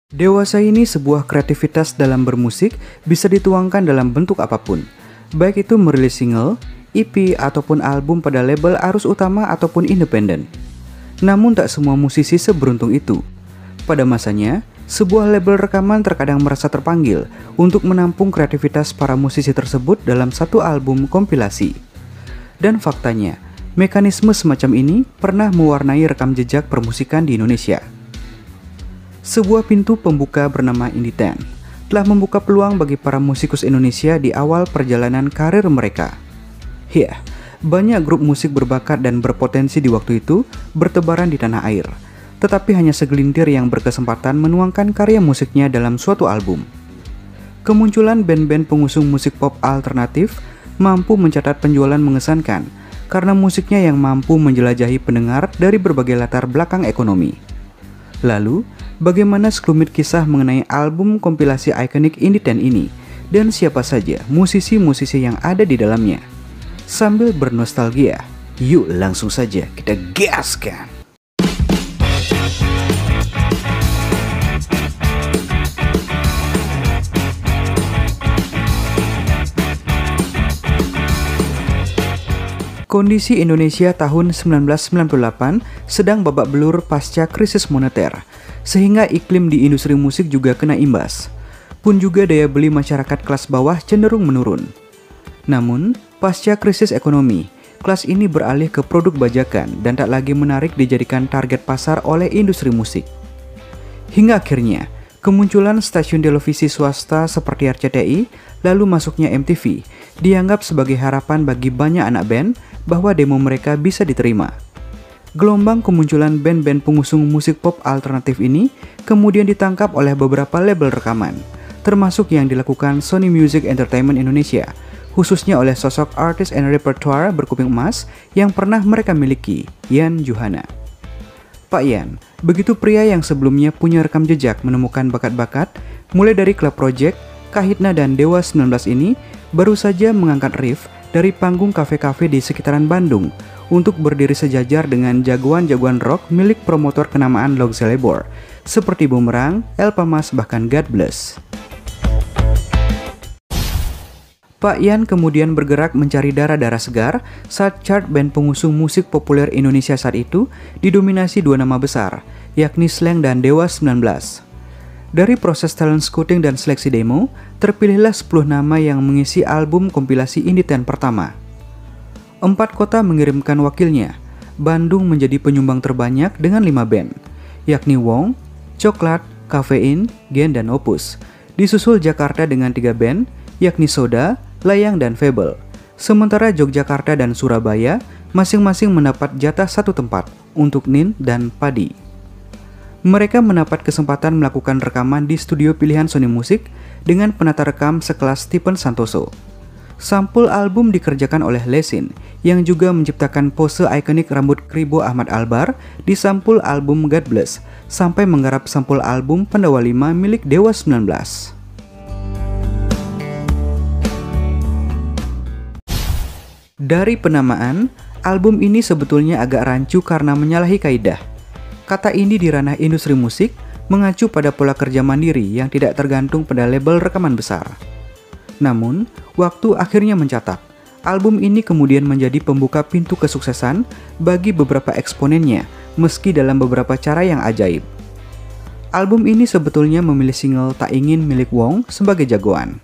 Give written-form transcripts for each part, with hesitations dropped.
Dewasa ini sebuah kreativitas dalam bermusik bisa dituangkan dalam bentuk apapun, baik itu merilis single, EP, ataupun album pada label arus utama ataupun independen. Namun tak semua musisi seberuntung itu. Pada masanya, sebuah label rekaman terkadang merasa terpanggil untuk menampung kreativitas para musisi tersebut dalam satu album kompilasi. Dan faktanya, mekanisme semacam ini pernah mewarnai rekam jejak permusikan di Indonesia. Sebuah pintu pembuka bernama Indie Ten telah membuka peluang bagi para musikus Indonesia di awal perjalanan karir mereka. Ya, banyak grup musik berbakat dan berpotensi di waktu itu bertebaran di tanah air, tetapi hanya segelintir yang berkesempatan menuangkan karya musiknya dalam suatu album. Kemunculan band-band pengusung musik pop alternatif mampu mencatat penjualan mengesankan karena musiknya yang mampu menjelajahi pendengar dari berbagai latar belakang ekonomi. Lalu, bagaimana sekelumit kisah mengenai album kompilasi ikonik Indie Ten ini dan siapa saja musisi-musisi yang ada di dalamnya? Sambil bernostalgia, yuk langsung saja kita gaskan! Kondisi Indonesia tahun 1998 sedang babak belur pasca krisis moneter, sehingga iklim di industri musik juga kena imbas. Pun juga daya beli masyarakat kelas bawah cenderung menurun. Namun, pasca krisis ekonomi, kelas ini beralih ke produk bajakan dan tak lagi menarik dijadikan target pasar oleh industri musik. Hingga akhirnya, kemunculan stasiun televisi swasta seperti RCTI, lalu masuknya MTV, dianggap sebagai harapan bagi banyak anak band bahwa demo mereka bisa diterima. Gelombang kemunculan band-band pengusung musik pop alternatif ini kemudian ditangkap oleh beberapa label rekaman, termasuk yang dilakukan Sony Music Entertainment Indonesia, khususnya oleh sosok artis and repertoire berkuping emas yang pernah mereka miliki, Yan Johana. Pak Yan, begitu pria yang sebelumnya punya rekam jejak menemukan bakat-bakat, mulai dari Club Project, Kahitna dan Dewa 19 ini, baru saja mengangkat riff dari panggung kafe-kafe di sekitaran Bandung untuk berdiri sejajar dengan jagoan-jagoan rock milik promotor kenamaan Log Celebor seperti Bumerang, Elpamas, bahkan God Bless. Pak Yan kemudian bergerak mencari darah-darah segar saat chart band pengusung musik populer Indonesia saat itu didominasi dua nama besar, yakni Slank dan Dewa 19. Dari proses talent scouting dan seleksi demo, terpilihlah 10 nama yang mengisi album kompilasi Indie Ten pertama. 4 kota mengirimkan wakilnya. Bandung menjadi penyumbang terbanyak dengan 5 band, yakni Wong, Coklat, Kafein, Gen, dan Opus. Disusul Jakarta dengan 3 band, yakni Soda, Layang, dan Fable. Sementara Yogyakarta dan Surabaya masing-masing mendapat jatah 1 tempat untuk Nin dan Padi. Mereka mendapat kesempatan melakukan rekaman di studio pilihan Sony Music dengan penata rekam sekelas Stephen Santoso. Sampul album dikerjakan oleh Lesin, yang juga menciptakan pose ikonik rambut kribo Ahmad Albar di sampul album God Bless, sampai menggarap sampul album Pandawa 5 milik Dewa 19. Dari penamaan, album ini sebetulnya agak rancu karena menyalahi kaidah. Kata indie di ranah industri musik mengacu pada pola kerja mandiri yang tidak tergantung pada label rekaman besar. Namun, waktu akhirnya mencatat, album ini kemudian menjadi pembuka pintu kesuksesan bagi beberapa eksponennya, meski dalam beberapa cara yang ajaib. Album ini sebetulnya memilih single Tak Ingin milik Wong sebagai jagoan.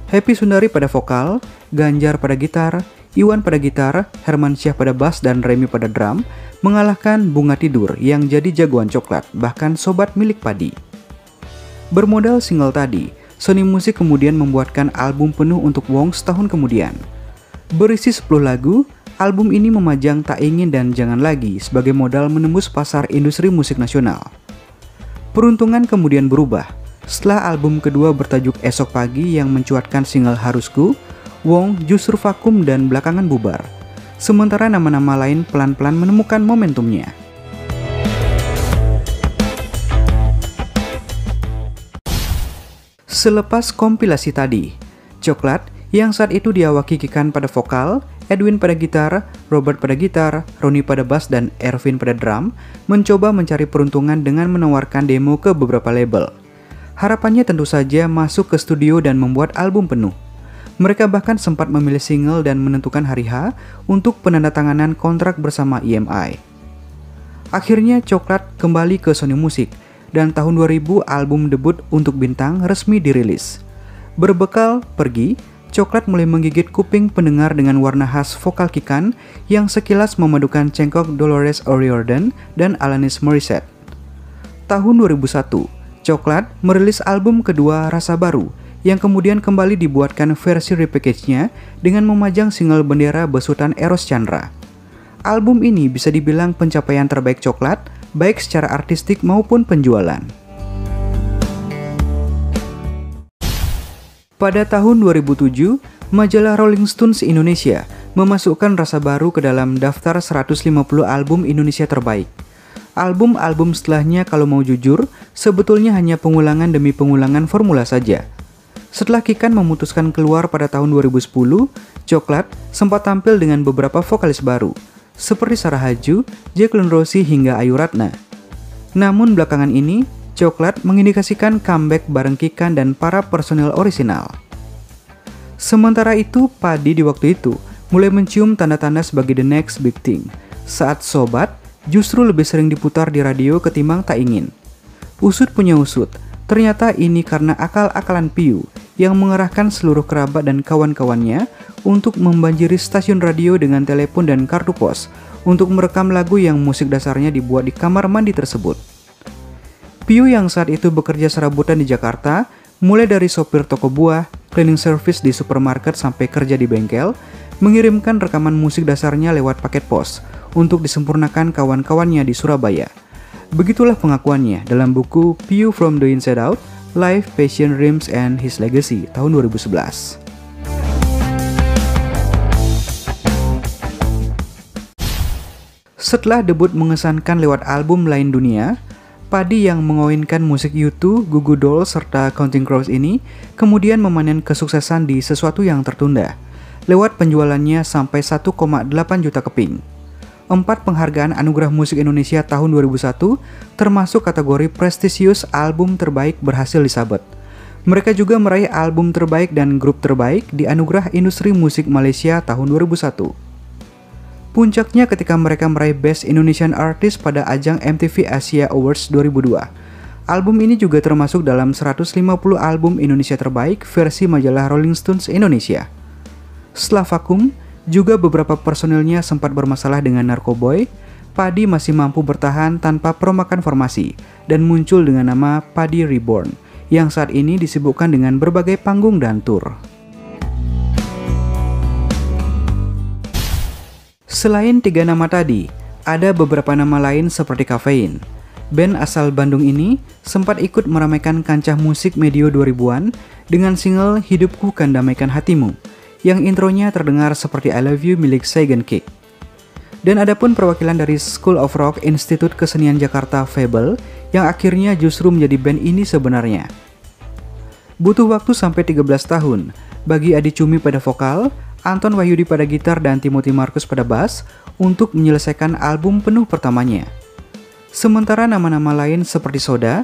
Happy Sundari pada vokal, Ganjar pada gitar, Iwan pada gitar, Hermansyah pada bass, dan Remy pada drum, mengalahkan Bunga Tidur yang jadi jagoan Coklat, bahkan Sobat milik Padi. Bermodal single tadi, Sony Music kemudian membuatkan album penuh untuk Wong setahun kemudian. Berisi 10 lagu, album ini memajang Tak Ingin dan Jangan Lagi sebagai modal menembus pasar industri musik nasional. Peruntungan kemudian berubah. Setelah album kedua bertajuk Esok Pagi yang mencuatkan single Harusku, Wong justru vakum dan belakangan bubar. Sementara nama-nama lain pelan-pelan menemukan momentumnya. Selepas kompilasi tadi, Coklat yang saat itu diawaki Kikan pada vokal, Edwin pada gitar, Robert pada gitar, Roni pada bass, dan Ervin pada drum, mencoba mencari peruntungan dengan menawarkan demo ke beberapa label. Harapannya tentu saja masuk ke studio dan membuat album penuh. Mereka bahkan sempat memilih single dan menentukan hari H untuk penandatanganan kontrak bersama EMI. Akhirnya Coklat kembali ke Sony Music dan tahun 2000 album debut untuk Bintang resmi dirilis. Berbekal Pergi, Coklat mulai menggigit kuping pendengar dengan warna khas vokal Kikan yang sekilas memadukan cengkok Dolores O'Riordan dan Alanis Morissette. Tahun 2001, Coklat merilis album kedua Rasa Baru yang kemudian kembali dibuatkan versi repackage-nya dengan memajang single bendera besutan Eros Chandra. Album ini bisa dibilang pencapaian terbaik Coklat, baik secara artistik maupun penjualan. Pada tahun 2007, majalah Rolling Stones Indonesia memasukkan Rasa Baru ke dalam daftar 150 album Indonesia terbaik. Album-album setelahnya kalau mau jujur, sebetulnya hanya pengulangan demi pengulangan formula saja. Setelah Kikan memutuskan keluar pada tahun 2010, Coklat sempat tampil dengan beberapa vokalis baru, seperti Sarah Haju, Jacqueline Rossi hingga Ayu Ratna. Namun belakangan ini, Coklat mengindikasikan comeback bareng Kikan dan para personel orisinal. Sementara itu, Padi di waktu itu mulai mencium tanda-tanda sebagai the next big thing, saat Sobat justru lebih sering diputar di radio ketimbang Tak Ingin. Usut punya usut, ternyata ini karena akal-akalan Piu yang mengerahkan seluruh kerabat dan kawan-kawannya untuk membanjiri stasiun radio dengan telepon dan kartu pos untuk merekam lagu yang musik dasarnya dibuat di kamar mandi tersebut. Piu yang saat itu bekerja serabutan di Jakarta, mulai dari sopir toko buah, cleaning service di supermarket sampai kerja di bengkel, mengirimkan rekaman musik dasarnya lewat paket pos untuk disempurnakan kawan-kawannya di Surabaya. Begitulah pengakuannya dalam buku Piu from the Inside Out, Life, Passion, Dreams, and His Legacy tahun 2011. Setelah debut mengesankan lewat album Lain Dunia, Padi yang mengawinkan musik U2, Goo Goo Dolls, serta Counting Crows ini kemudian memanen kesuksesan di Sesuatu Yang Tertunda, lewat penjualannya sampai 1,8 juta keping. 4 penghargaan Anugerah Musik Indonesia tahun 2001 termasuk kategori prestisius album terbaik berhasil disabet. Mereka juga meraih album terbaik dan grup terbaik di Anugerah Industri Musik Malaysia tahun 2001. Puncaknya ketika mereka meraih Best Indonesian Artist pada ajang MTV Asia Awards 2002. Album ini juga termasuk dalam 150 album Indonesia terbaik versi majalah Rolling Stones Indonesia. Setelah vakum, juga beberapa personilnya sempat bermasalah dengan narkoboy, Padi masih mampu bertahan tanpa peromakan formasi dan muncul dengan nama Padi Reborn, yang saat ini disibukkan dengan berbagai panggung dan tur. Selain 3 nama tadi, ada beberapa nama lain seperti Kafein. Band asal Bandung ini sempat ikut meramaikan kancah musik medio 2000-an dengan single Hidupku Kan Damaikan Hatimu, yang intronya terdengar seperti I Love You milik Saigon Kick. Dan adapun perwakilan dari School of Rock Institut Kesenian Jakarta Fable yang akhirnya justru menjadi band ini sebenarnya. Butuh waktu sampai 13 tahun bagi Adi Cumi pada vokal, Anton Wahyudi pada gitar dan Timothy Marcus pada bass untuk menyelesaikan album penuh pertamanya. Sementara nama-nama lain seperti Soda,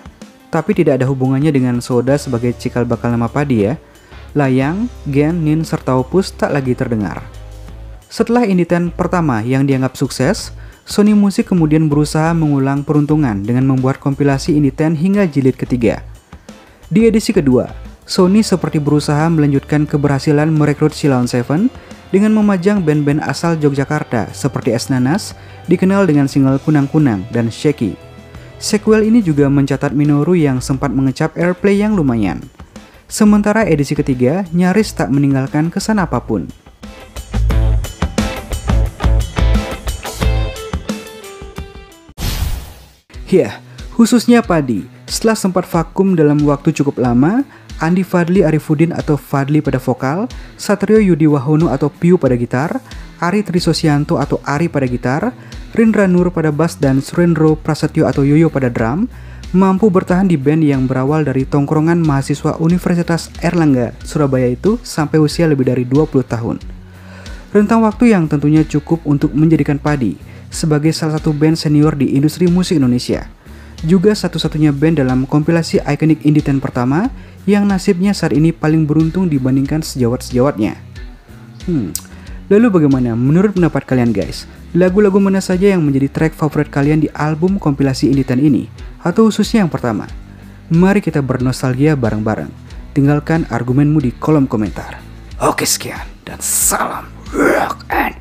tapi tidak ada hubungannya dengan Soda sebagai cikal bakal nama Padi ya, Layang, Gen, Nin, serta Opus tak lagi terdengar. Setelah Indie 10 pertama yang dianggap sukses, Sony Music kemudian berusaha mengulang peruntungan dengan membuat kompilasi Indie 10 hingga jilid ketiga. Di edisi kedua, Sony seperti berusaha melanjutkan keberhasilan merekrut Sheila on 7 dengan memajang band-band asal Yogyakarta seperti Es Nanas, dikenal dengan single Kunang-Kunang dan Shaky. Sequel ini juga mencatat Minoru yang sempat mengecap airplay yang lumayan. Sementara edisi ketiga nyaris tak meninggalkan kesan apapun. Ya, khususnya Padi, setelah sempat vakum dalam waktu cukup lama, Andi Fadli Arifudin atau Fadli pada vokal, Satrio Yudi Wahono atau Piu pada gitar, Ari Trisosianto atau Ari pada gitar, Rindra Nur pada bass dan Surendro Prasetyo atau Yoyo pada drum, mampu bertahan di band yang berawal dari tongkrongan mahasiswa Universitas Airlangga, Surabaya itu sampai usia lebih dari 20 tahun. Rentang waktu yang tentunya cukup untuk menjadikan Padi sebagai salah satu band senior di industri musik Indonesia. Juga satu-satunya band dalam kompilasi Iconic Indie 10 pertama yang nasibnya saat ini paling beruntung dibandingkan sejawat-sejawatnya. Lalu bagaimana menurut pendapat kalian guys? Lagu-lagu mana saja yang menjadi track favorit kalian di album kompilasi Indie 10 ini? Atau khususnya yang pertama? Mari kita bernostalgia bareng-bareng. Tinggalkan argumenmu di kolom komentar. Oke sekian dan salam rock and